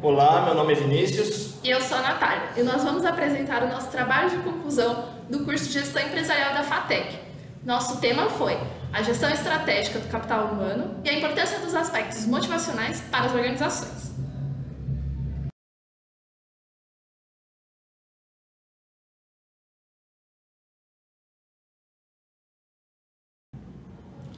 Olá, meu nome é Vinícius. E eu sou a Natália, e nós vamos apresentar o nosso trabalho de conclusão do curso de Gestão Empresarial da FATEC. Nosso tema foi a gestão estratégica do capital humano e a importância dos aspectos motivacionais para as organizações.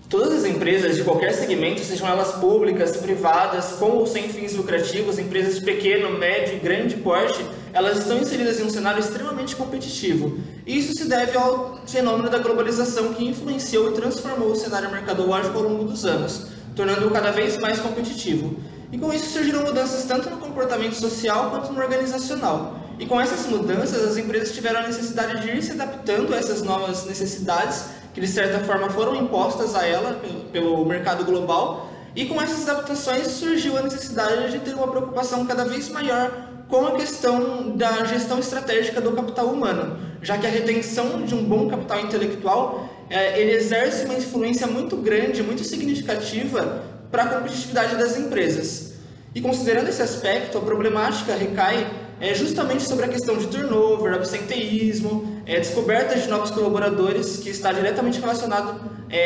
Todas as empresas de qualquer segmento, sejam elas públicas, privadas, com ou sem fins lucrativos, empresas de pequeno, médio e grande porte, elas estão inseridas em um cenário extremamente competitivo. E isso se deve ao fenômeno da globalização que influenciou e transformou o cenário mercadológico ao longo dos anos, tornando-o cada vez mais competitivo. E com isso surgiram mudanças tanto no comportamento social quanto no organizacional. E com essas mudanças, as empresas tiveram a necessidade de ir se adaptando a essas novas necessidades, que de certa forma foram impostas a ela pelo mercado global, e com essas adaptações surgiu a necessidade de ter uma preocupação cada vez maior com a questão da gestão estratégica do capital humano, já que a retenção de um bom capital intelectual ele exerce uma influência muito grande, muito significativa para a competitividade das empresas. E considerando esse aspecto, a problemática recai justamente sobre a questão de turnover, absenteísmo, descoberta de novos colaboradores, que está diretamente relacionado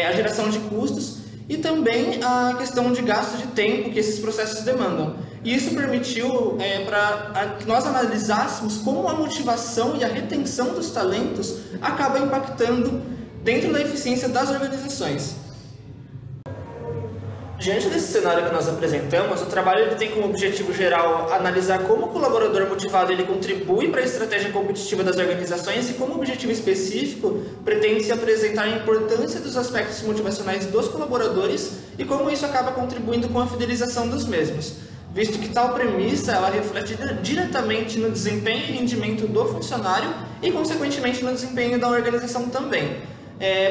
à geração de custos, e também a questão de gasto de tempo que esses processos demandam. E isso permitiu que nós analisássemos como a motivação e a retenção dos talentos acaba impactando dentro da eficiência das organizações. Diante desse cenário que nós apresentamos, o trabalho ele tem como objetivo geral analisar como o colaborador motivado ele contribui para a estratégia competitiva das organizações e como objetivo específico pretende-se apresentar a importância dos aspectos motivacionais dos colaboradores e como isso acaba contribuindo com a fidelização dos mesmos, visto que tal premissa ela reflete diretamente no desempenho e rendimento do funcionário e, consequentemente, no desempenho da organização também.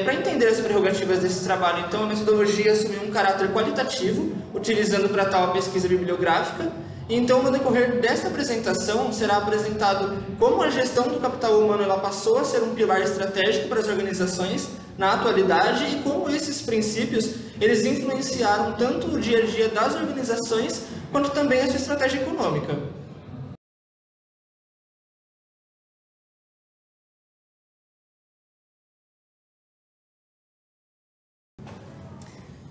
Para entender as prerrogativas desse trabalho, então, a metodologia assumiu um caráter qualitativo, utilizando para tal a pesquisa bibliográfica. E, então, no decorrer desta apresentação, será apresentado como a gestão do capital humano ela passou a ser um pilar estratégico para as organizações na atualidade e como esses princípios eles influenciaram tanto o dia a dia das organizações quanto também a sua estratégia econômica.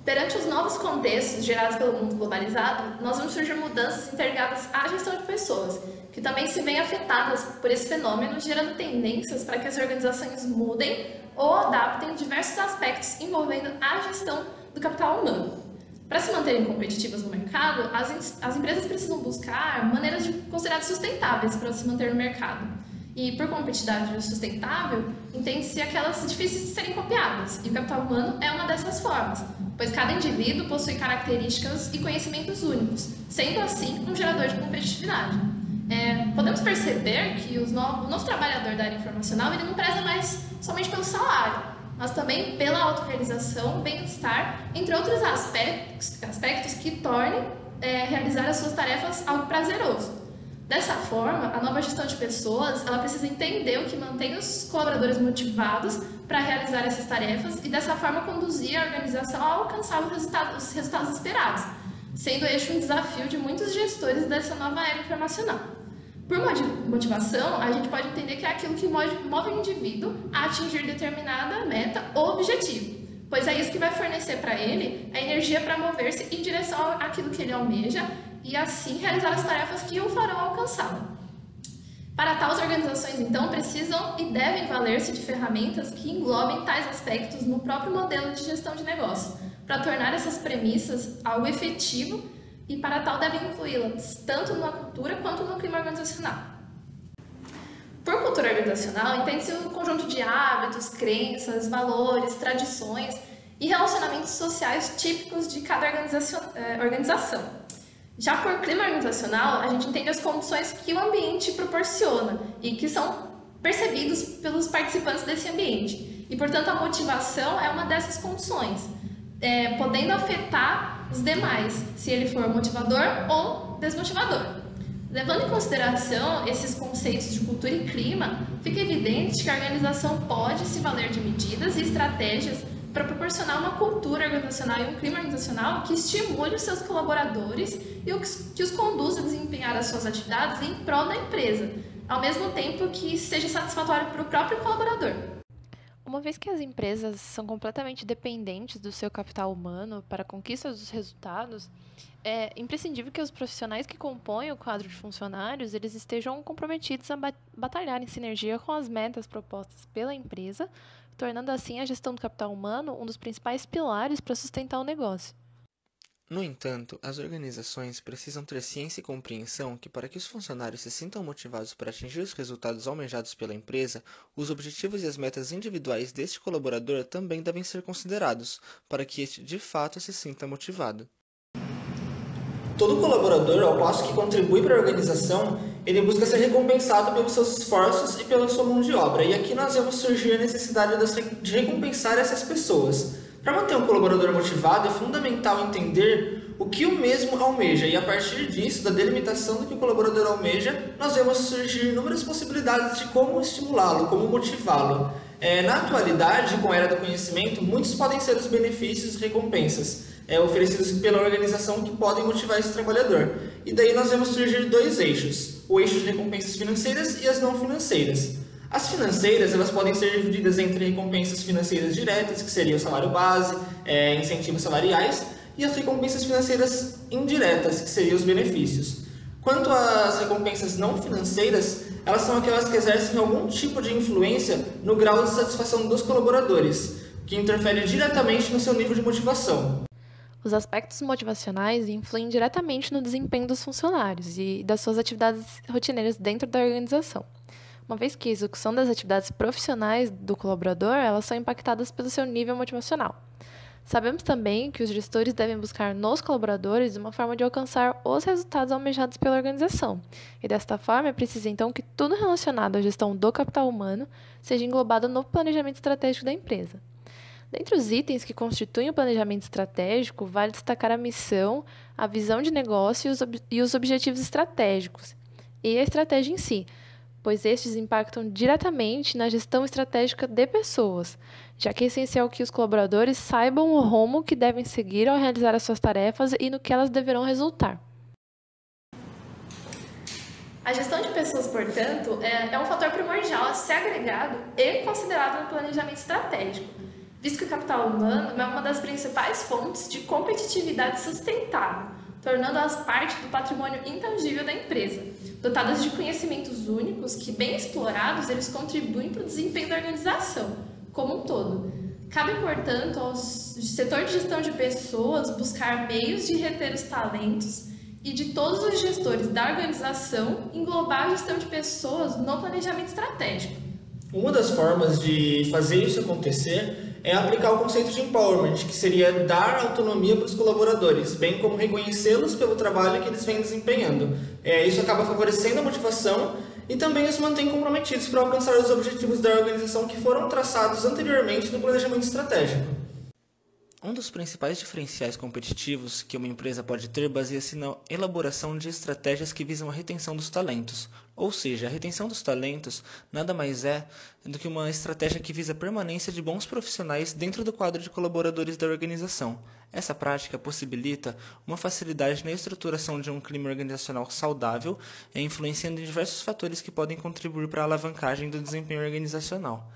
Perante os novos contextos gerados pelo mundo globalizado, nós vamos surgir mudanças interligadas à gestão de pessoas, que também se veem afetadas por esse fenômeno, gerando tendências para que as organizações mudem ou adaptem diversos aspectos envolvendo a gestão do capital humano. Para se manterem competitivas no mercado, as empresas precisam buscar maneiras consideradas sustentáveis para se manter no mercado. E por competitividade sustentável, entende-se aquelas difíceis de serem copiadas, e o capital humano é uma dessas formas, pois cada indivíduo possui características e conhecimentos únicos, sendo assim um gerador de competitividade. Podemos perceber que o novo trabalhador da área informacional ele não preza mais somente pelo salário, mas também pela autorrealização, bem-estar, entre outros aspectos que tornem realizar as suas tarefas algo prazeroso. Dessa forma, a nova gestão de pessoas ela precisa entender o que mantém os colaboradores motivados para realizar essas tarefas e dessa forma conduzir a organização a alcançar os resultados esperados, sendo este um desafio de muitos gestores dessa nova era informacional. Por motivação, a gente pode entender que é aquilo que move o indivíduo a atingir determinada meta ou objetivo, pois é isso que vai fornecer para ele a energia para mover-se em direção àquilo que ele almeja e assim realizar as tarefas que o farão alcançá-lo. Para tal, as organizações então precisam e devem valer-se de ferramentas que englobem tais aspectos no próprio modelo de gestão de negócio, para tornar essas premissas algo efetivo e para tal devem incluí-las tanto na cultura quanto no clima organizacional. Por cultura organizacional, entende-se um conjunto de hábitos, crenças, valores, tradições e relacionamentos sociais típicos de cada organização. Já por clima organizacional, a gente entende as condições que o ambiente proporciona e que são percebidos pelos participantes desse ambiente. E, portanto, a motivação é uma dessas condições, podendo afetar os demais, se ele for motivador ou desmotivador. Levando em consideração esses conceitos de cultura e clima, fica evidente que a organização pode se valer de medidas e estratégias para proporcionar uma cultura organizacional e um clima organizacional que estimule os seus colaboradores e que os conduza a desempenhar as suas atividades em prol da empresa, ao mesmo tempo que seja satisfatório para o próprio colaborador. Uma vez que as empresas são completamente dependentes do seu capital humano para a conquista dos resultados, é imprescindível que os profissionais que compõem o quadro de funcionários eles estejam comprometidos a batalhar em sinergia com as metas propostas pela empresa, tornando assim a gestão do capital humano um dos principais pilares para sustentar o negócio. No entanto, as organizações precisam ter ciência e compreensão que, para que os funcionários se sintam motivados para atingir os resultados almejados pela empresa, os objetivos e as metas individuais deste colaborador também devem ser considerados, para que este de fato se sinta motivado. Todo colaborador, ao passo que contribui para a organização, ele busca ser recompensado pelos seus esforços e pela sua mão de obra. E aqui nós vemos surgir a necessidade de recompensar essas pessoas. Para manter um colaborador motivado, é fundamental entender o que o mesmo almeja, e a partir disso, da delimitação do que o colaborador almeja, nós vemos surgir inúmeras possibilidades de como estimulá-lo, como motivá-lo. Na atualidade, com a era do conhecimento, muitos podem ser os benefícios e recompensas oferecidos pela organização que podem motivar esse trabalhador. E daí nós vemos surgir dois eixos, o eixo de recompensas financeiras e as não financeiras. As financeiras elas podem ser divididas entre recompensas financeiras diretas, que seria o salário base, incentivos salariais, e as recompensas financeiras indiretas, que seriam os benefícios. Quanto às recompensas não financeiras, elas são aquelas que exercem algum tipo de influência no grau de satisfação dos colaboradores, que interfere diretamente no seu nível de motivação. Os aspectos motivacionais influem diretamente no desempenho dos funcionários e das suas atividades rotineiras dentro da organização, uma vez que a execução das atividades profissionais do colaborador elas são impactadas pelo seu nível motivacional. Sabemos também que os gestores devem buscar nos colaboradores uma forma de alcançar os resultados almejados pela organização, e desta forma é preciso então que tudo relacionado à gestão do capital humano seja englobado no planejamento estratégico da empresa. Dentre os itens que constituem o planejamento estratégico, vale destacar a missão, a visão de negócio e os objetivos estratégicos, e a estratégia em si, pois estes impactam diretamente na gestão estratégica de pessoas, já que é essencial que os colaboradores saibam o rumo que devem seguir ao realizar as suas tarefas e no que elas deverão resultar. A gestão de pessoas, portanto, é um fator primordial a ser agregado e considerado no planejamento estratégico, visto que o capital humano é uma das principais fontes de competitividade sustentável, tornando-as parte do patrimônio intangível da empresa, dotadas de conhecimentos únicos que, bem explorados, eles contribuem para o desempenho da organização como um todo. Cabe, portanto, ao setor de gestão de pessoas buscar meios de reter os talentos e de todos os gestores da organização englobar a gestão de pessoas no planejamento estratégico. Uma das formas de fazer isso acontecer é aplicar o conceito de empowerment, que seria dar autonomia para os colaboradores, bem como reconhecê-los pelo trabalho que eles vêm desempenhando. Isso acaba favorecendo a motivação e também os mantém comprometidos para alcançar os objetivos da organização que foram traçados anteriormente no planejamento estratégico. Um dos principais diferenciais competitivos que uma empresa pode ter baseia-se na elaboração de estratégias que visam a retenção dos talentos. Ou seja, a retenção dos talentos nada mais é do que uma estratégia que visa a permanência de bons profissionais dentro do quadro de colaboradores da organização. Essa prática possibilita uma facilidade na estruturação de um clima organizacional saudável, influenciando em diversos fatores que podem contribuir para a alavancagem do desempenho organizacional,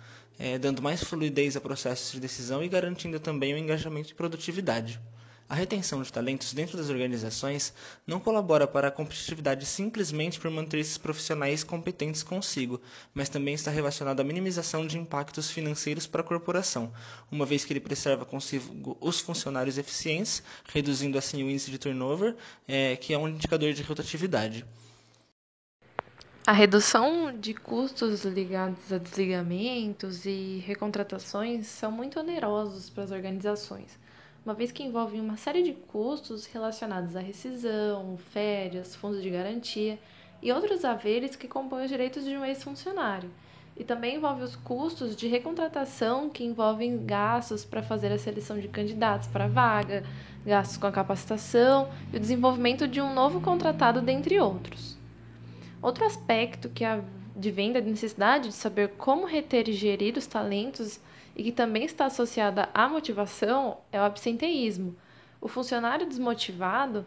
dando mais fluidez a processos de decisão e garantindo também o engajamento e produtividade. A retenção de talentos dentro das organizações não colabora para a competitividade simplesmente por manter esses profissionais competentes consigo, mas também está relacionado à minimização de impactos financeiros para a corporação, uma vez que ele preserva consigo os funcionários eficientes, reduzindo assim o índice de turnover, que é um indicador de rotatividade. A redução de custos ligados a desligamentos e recontratações são muito onerosos para as organizações, uma vez que envolvem uma série de custos relacionados à rescisão, férias, fundos de garantia e outros haveres que compõem os direitos de um ex-funcionário. E também envolve os custos de recontratação, que envolvem gastos para fazer a seleção de candidatos para a vaga, gastos com a capacitação e o desenvolvimento de um novo contratado, dentre outros. Outro aspecto que vem da necessidade de saber como reter e gerir os talentos e que também está associada à motivação é o absenteísmo. O funcionário desmotivado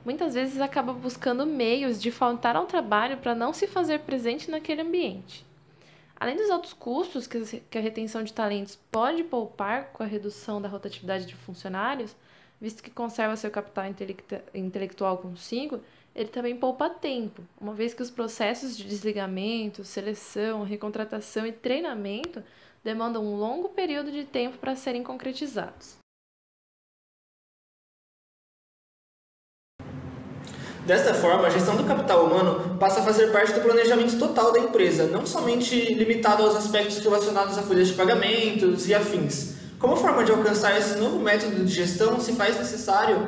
muitas vezes acaba buscando meios de faltar ao trabalho para não se fazer presente naquele ambiente. Além dos altos custos que a retenção de talentos pode poupar com a redução da rotatividade de funcionários, visto que conserva seu capital intelectual consigo, ele também poupa tempo, uma vez que os processos de desligamento, seleção, recontratação e treinamento demandam um longo período de tempo para serem concretizados. Desta forma, a gestão do capital humano passa a fazer parte do planejamento total da empresa, não somente limitado aos aspectos relacionados a folhas de pagamentos e afins. Como forma de alcançar esse novo método de gestão, se faz necessário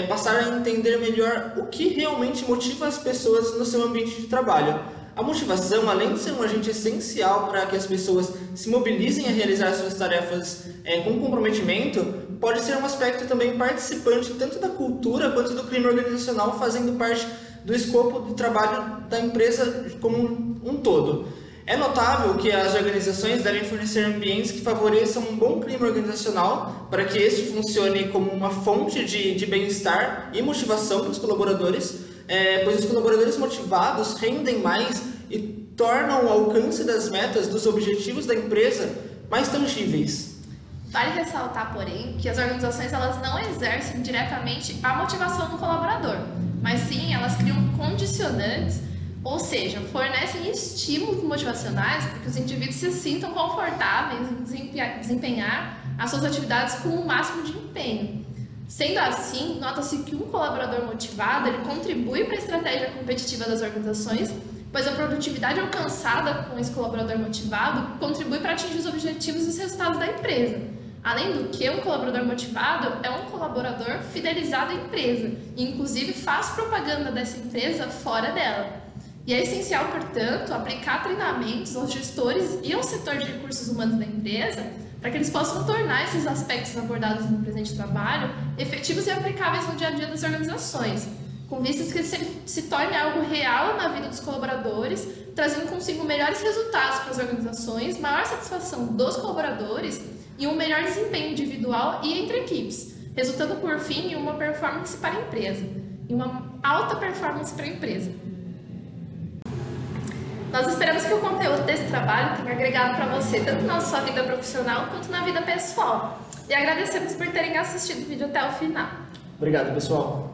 passar a entender melhor o que realmente motiva as pessoas no seu ambiente de trabalho. A motivação, além de ser um agente essencial para que as pessoas se mobilizem a realizar suas tarefas com comprometimento, pode ser um aspecto também participante tanto da cultura quanto do clima organizacional, fazendo parte do escopo de trabalho da empresa como um todo. É notável que as organizações devem fornecer ambientes que favoreçam um bom clima organizacional para que este funcione como uma fonte de bem-estar e motivação para os colaboradores, pois os colaboradores motivados rendem mais e tornam o alcance das metas, dos objetivos da empresa mais tangíveis. Vale ressaltar, porém, que as organizações elas não exercem diretamente a motivação do colaborador, mas sim elas criam condicionantes, ou seja, fornecem estímulos motivacionais para que os indivíduos se sintam confortáveis em desempenhar as suas atividades com o máximo de empenho. Sendo assim, nota-se que um colaborador motivado ele contribui para a estratégia competitiva das organizações, pois a produtividade alcançada com esse colaborador motivado contribui para atingir os objetivos e os resultados da empresa. Além do que, um colaborador motivado é um colaborador fidelizado à empresa e, inclusive, faz propaganda dessa empresa fora dela. E é essencial, portanto, aplicar treinamentos aos gestores e ao setor de recursos humanos da empresa para que eles possam tornar esses aspectos abordados no presente trabalho efetivos e aplicáveis no dia a dia das organizações, com vistas que se torne algo real na vida dos colaboradores, trazendo consigo melhores resultados para as organizações, maior satisfação dos colaboradores e um melhor desempenho individual e entre equipes, resultando por fim em uma performance para a empresa, em uma alta performance para a empresa. Nós esperamos que o conteúdo desse trabalho tenha agregado para você tanto na sua vida profissional quanto na vida pessoal. E agradecemos por terem assistido o vídeo até o final. Obrigado, pessoal.